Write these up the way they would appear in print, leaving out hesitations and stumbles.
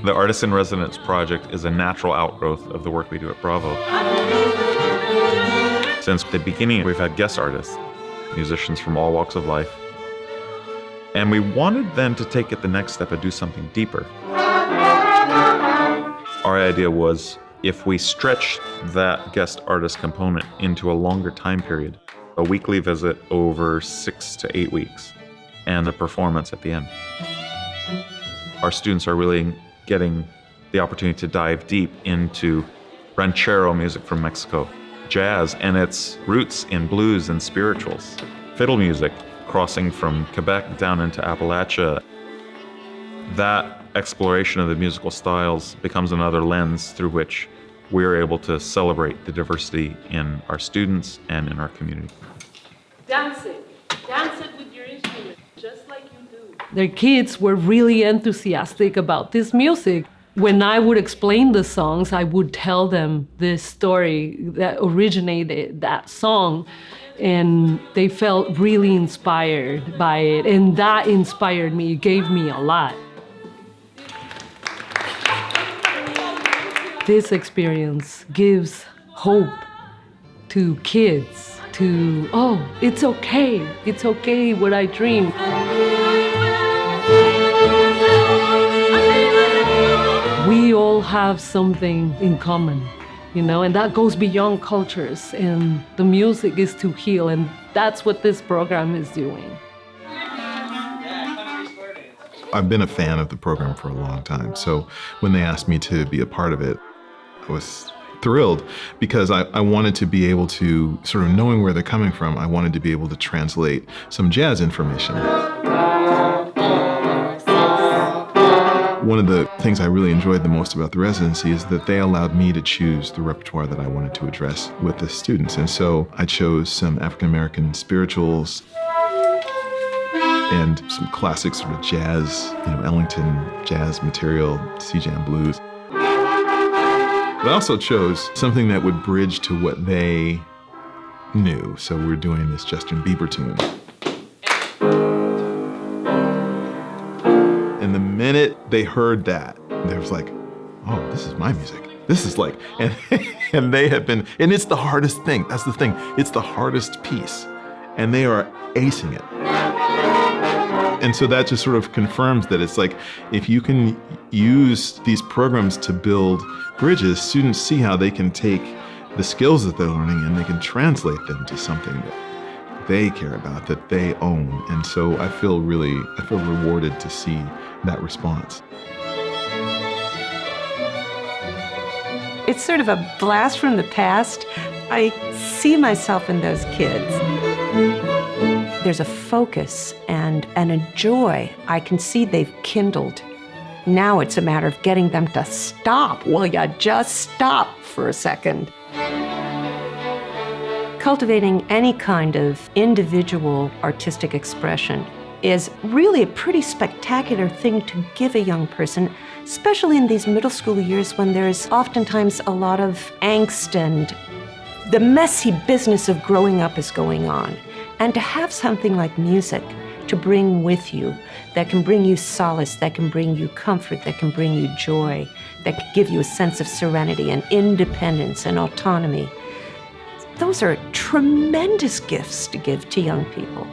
The Artist in Residence project is a natural outgrowth of the work we do at Bravo. Since the beginning, we've had guest artists, musicians from all walks of life. And we wanted then to take it the next step and do something deeper. Our idea was, if we stretch that guest artist component into a longer time period, a weekly visit over 6 to 8 weeks, and the performance at the end. Our students are really getting the opportunity to dive deep into ranchero music from Mexico, jazz and its roots in blues and spirituals, fiddle music crossing from Quebec down into Appalachia. That exploration of the musical styles becomes another lens through which we're able to celebrate the diversity in our students and in our community. Dance it with your instrument, just like you do. Their kids were really enthusiastic about this music. When I would explain the songs, I would tell them this story that originated that song, and they felt really inspired by it, and that inspired me, it gave me a lot. This experience gives hope to kids to, oh, it's okay what I dream. We all have something in common, and that goes beyond cultures, and the music is to heal, and that's what this program is doing. I've been a fan of the program for a long time, so when they asked me to be a part of it, I was thrilled because I wanted to be able to, sort of knowing where they're coming from, I wanted to be able to translate some jazz information. One of the things I really enjoyed the most about the residency is that they allowed me to choose the repertoire that I wanted to address with the students. And so I chose some African-American spirituals and some classic sort of jazz, Ellington jazz material, C-Jam blues. But I also chose something that would bridge to what they knew. So we're doing this Justin Bieber tune. And the minute they heard that, they was like, oh, this is my music. This is like, and they have been, and it's the hardest thing. That's the thing. It's the hardest piece. And they are acing it. And so that just sort of confirms that it's like, if you can use these programs to build bridges, students see how they can take the skills that they're learning and they can translate them to something that they care about, that they own. And so I feel rewarded to see that response. It's sort of a blast from the past. I see myself in those kids. There's a focus and a joy I can see they've kindled. Now it's a matter of getting them to stop. Will ya just stop for a second? Cultivating any kind of individual artistic expression is really a pretty spectacular thing to give a young person, especially in these middle school years when there's oftentimes a lot of angst and the messy business of growing up is going on. And to have something like music to bring with you that can bring you solace, that can bring you comfort, that can bring you joy, that can give you a sense of serenity and independence and autonomy. Those are tremendous gifts to give to young people.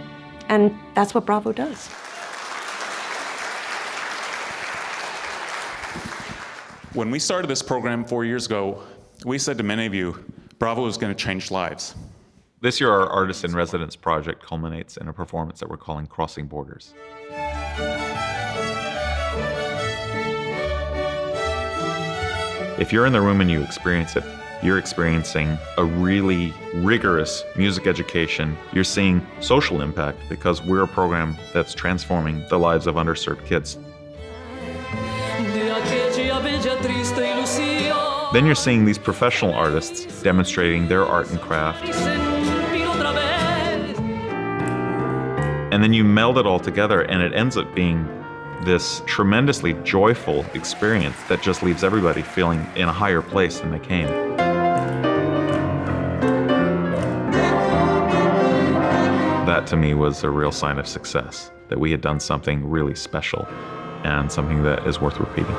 And that's what Bravo does. When we started this program 4 years ago, we said to many of you, Bravo is going to change lives. This year, our Artist in Residence project culminates in a performance that we're calling Crossing Borders. If you're in the room and you experience it, you're experiencing a really rigorous music education. You're seeing social impact because we're a program that's transforming the lives of underserved kids. Then you're seeing these professional artists demonstrating their art and craft. And then you meld it all together and it ends up being this tremendously joyful experience that just leaves everybody feeling in a higher place than they came. That to me was a real sign of success, that we had done something really special and something that is worth repeating.